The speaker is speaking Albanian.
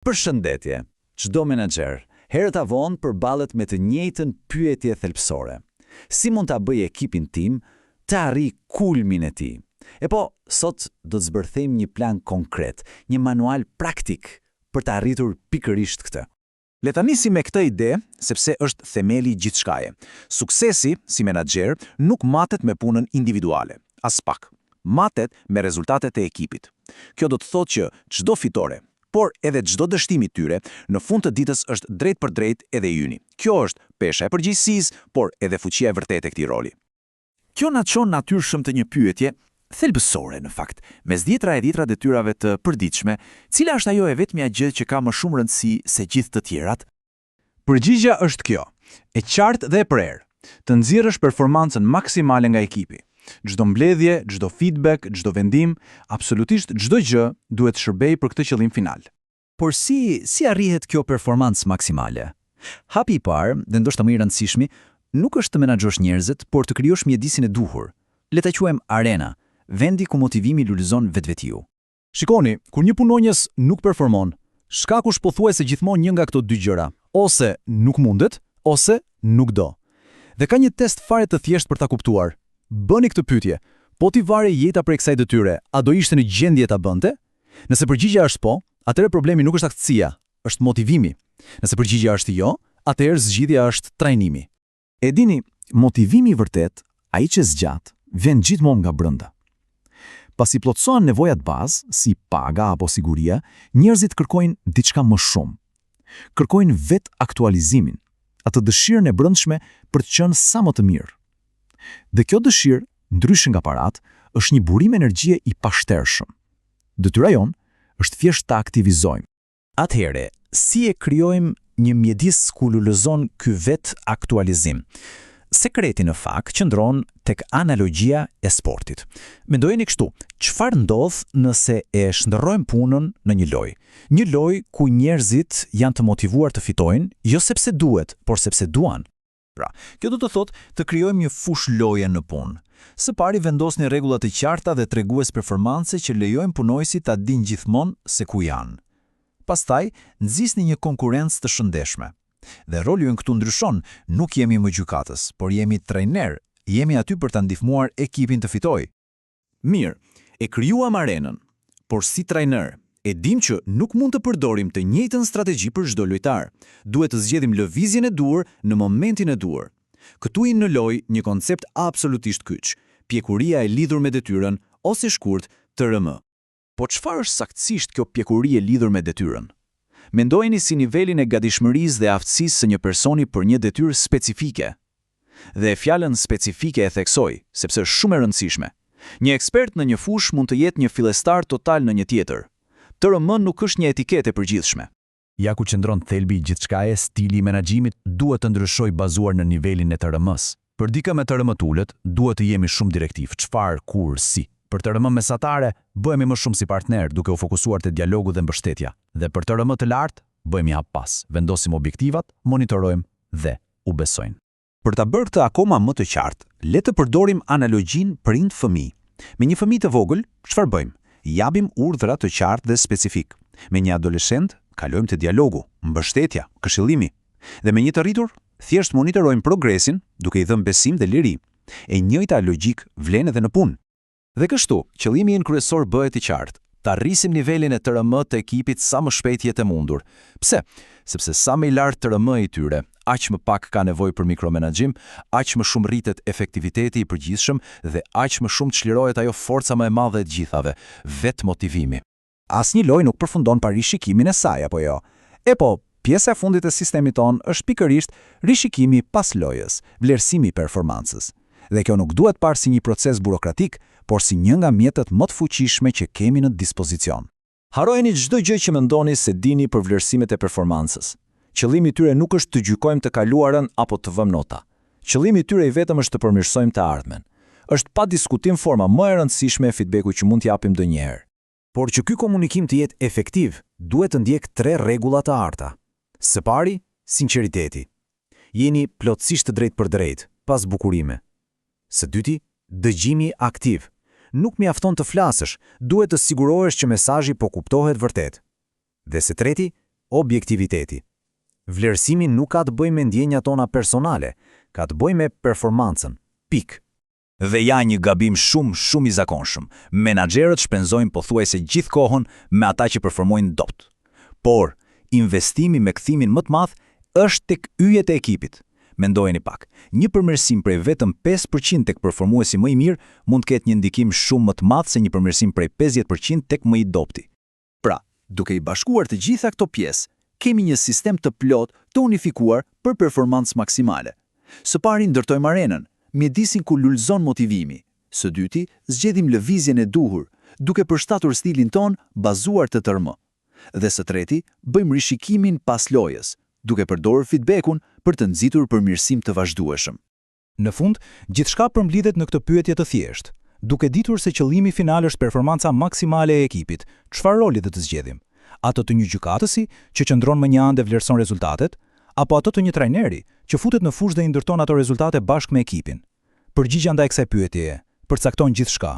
Përshëndetje, çdo menaxher, herët avon përballet me të njëjtën pyetje thelbësore. Si mund ta bëj ekipin tim të arrijë kulmin e tij? E po, sot do të zbërthejmë një plan konkret, një manual praktik për të arritur pikërisht këtë. Le ta nisim me këtë ide, sepse është themeli i gjithçkaje. Suksesi si menaxher nuk matet me punën individuale, as pak. Matet me rezultatet e ekipit. Kjo do të thotë që çdo fitore, por edhe çdo dështim i tyre, në fund të ditës është drejt për drejt edhe yni. Kjo është pesha e përgjegjësisë, por edhe fuqia e vërtetë e këtij roli. Kjo na çon natyrshëm të një pyetje thelbësore në fakt, mes dhjetra e dhjetra detyrave të përditshme, cila është ajo e vetmja gjë që ka më shumë rëndësi se gjithë të tjerat? Përgjigjja është kjo, e qartë dhe e prerë, të nxjerrësh performancën maksimale nga ekipi. Çdo mbledhje, çdo feedback, çdo vendim, absolutisht çdo gjë duhet shërbej për këtë qëllim final. Por si arrihet kjo performancë maksimale? Hapi i parë, dhe ndoshta më i rëndësishmi, nuk është të menaxhosh njerëzit, por të krijosh mjedisin e duhur. Le ta quajmë arena, vendi ku motivimi lulëzon vetvetiu. Shikoni, kur një punonjës nuk performon, shkaku është pothuajse gjithmonë një nga këto dy gjëra, ose nuk mundet, ose nuk do. Dhe ka një test fare të thjeshtë për ta kuptuar. Bëni këtë pyetje, po ti vare jeta prej kësaj detyre, a do ishte në gjendje ta bënte? Nëse përgjigjja është po, atëherë problemi nuk është aktësia, është motivimi. Nëse përgjigjja është jo, atëherë zgjidhja është trajnimi. E dini, motivimi i vërtet, ai që zgjat, vjen gjithmonë nga brenda. Pasi plotësohen nevojat bazë, si paga apo siguria, njerëzit kërkojnë diçka më shumë. Kërkojnë vetë aktualizimin, atë dëshirën e brendshme për të qenë sa më të mirë. Dhe kjo dëshirë, ndryshe nga parat, është një burim energjie i pashtershëm. Detyra jonë është thjesht ta aktivizojmë. Atëherë, si e krijojmë një mjedis ku lulëzon ky vet aktualizim? Sekreti në fakt qëndron tek analogjia e sportit. Mendojeni kështu, çfarë ndodh nëse e shndërrojmë punën në një lojë? Një lojë ku njerëzit janë të motivuar të fitojnë, jo sepse duhet, por sepse duan. Pra, kjo do të thotë të krijojmë një fush loje në punë. Së pari vendosni rregulla të qarta dhe tregues performance që lejojnë punojësit ta dinë gjithmonë se ku janë. Pastaj, nxisni një konkurrencë të shëndetshme. Dhe roli ynë këtu ndryshon, nuk jemi më gjykatës, por jemi trajner, jemi aty për ta ndihmuar ekipin të fitojë. Mirë, e krijuam arenën, por si trajner, e dim që nuk mund të përdorim të njëjtën strategji për çdo lojtar. Duhet të zgjedhim lëvizjen e duhur në momentin e duhur. Këtu në lojë një koncept absolutisht kyç, pjekuria e lidhur me detyrën ose shkurt TRM. Po çfarë është saktësisht kjo pjekuri e lidhur me detyrën? Mendojeni si nivelin e gatishmërisë dhe aftësisë së një personi për një detyrë specifike. Dhe fjalën specifike e theksoj, sepse është shumë e rëndësishme. Një ekspert në një fushë mund të jetë një fillestar total në një tjetër. TRM nuk është një etiketë e përgjithshme. Ja ku qëndron thelbi i gjithçkaje, stili i menaxhimit duhet të ndryshojë bazuar në nivelin e TRM-s. Për dikë me TRM tullet, duhet të jemi shumë direktiv, çfarë, kur, si. Për TRM mesatare, bëhemi më shumë si partner, duke u fokusuar te dialogu dhe mbështetja. Dhe për TRM të lartë, bëhemi happas, vendosim objektivat, monitorojmë dhe u besojnë. Për ta bërë këtë akoma më të qartë, le të përdorim analogjinë prind-fëmijë. Me një fëmijë të vogël, çfarë bëjmë? Japim urdhra të qartë dhe specifik. Me një adoleshent, kalojmë te dialogu, mbështetja, këshillimi. Dhe me një të rritur, thjesht monitorojmë progresin, duke i dhënë besim dhe liri. E njëjta logjik vlen edhe në punë. Dhe kështu, qëllimi ynë kryesor bëhet i qartë. Ta rrisim nivelin e TRM të ekipit sa më shpejt jetë e mundur. Pse? Sepse sa më i lartë TRM i tyre, aq më pak ka nevojë për mikromenaxhim, aq më shumë rritet efektiviteti i përgjithshëm dhe aq më shumë çlirohet ajo forca më e madhe e të gjithave, vetë motivimi. Asnjë lojë nuk përfundon pa rishikimin e saj, apo jo? E po, pjesa e fundit e sistemit ton është pikërisht rishikimi pas lojës, vlerësimi i performancës. Dhe kjo nuk duhet parë si një proces burokratik, por si një nga mjetet më të fuqishme që kemi në dispozicion. Harrojeni çdo gjë që mendoni se dini për vlerësimet e performancës. Qëllimi i tyre nuk është të gjykojmë të kaluarën apo të vëmë nota. Qëllimi i tyre i vetëm është të përmirësojmë të ardhmen. Është pa diskutim forma më e rëndësishme e feedbacku që mund t'japim ndonjëherë. Por që ky komunikim të jetë efektiv, duhet të ndjek 3 rregulla të arta. Së pari, sinqeriteti. Jeni plotësisht të drejtë për drejtë, pas bukurime. Së dyti, dëgjimi aktiv. Nuk mjafton të flasësh, duhet të sigurohesh që mesazhi po kuptohet vërtet. Dhe së treti, Objektiviteti. Vlerësimi nuk ka të bëjë me ndjenjat tona personale, ka të bëjë me performancën. Pik. Dhe ja një gabim shumë i zakonshëm. Menaxherët shpenzojnë pothuajse gjithë kohën me ata që performojnë dobët. Por investimi me kthimin më të madh është tek yjet e ekipit. Mendojeni pak, një përmirësim prej vetëm 5% tek performuesi më i mirë mund të ketë një ndikim shumë më të madh se një përmirësim prej 50% tek më i dobti. Pra, duke i bashkuar të gjitha këto pjesë, kemi një sistem të plot të unifikuar për performancë maksimale. Së pari ndërtojmë arenën, mjedisin ku lulëzon motivimi. Së dyti, zgjedhim lëvizjen e duhur, duke përshtatur stilin ton bazuar të tërmë. Dhe së treti, bëjmë rishikimin pas lojës, duke përdorur feedbackun për të nxitur përmirësim të vazhdueshëm. Në fund, gjithçka përmbledhet në këtë pyetje të thjeshtë. Duke ditur se qëllimi final është performanca maksimale e ekipit, çfarë roli do të zgjedhim? Ato të një gjykatësi që qëndron më një anë dhe vlerëson rezultatet, apo ato të një trajneri që futet në fushë dhe i ndërton ato rezultate bashkë me ekipin? Përgjigjja ndaj kësaj pyetjeje përcakton gjithçka.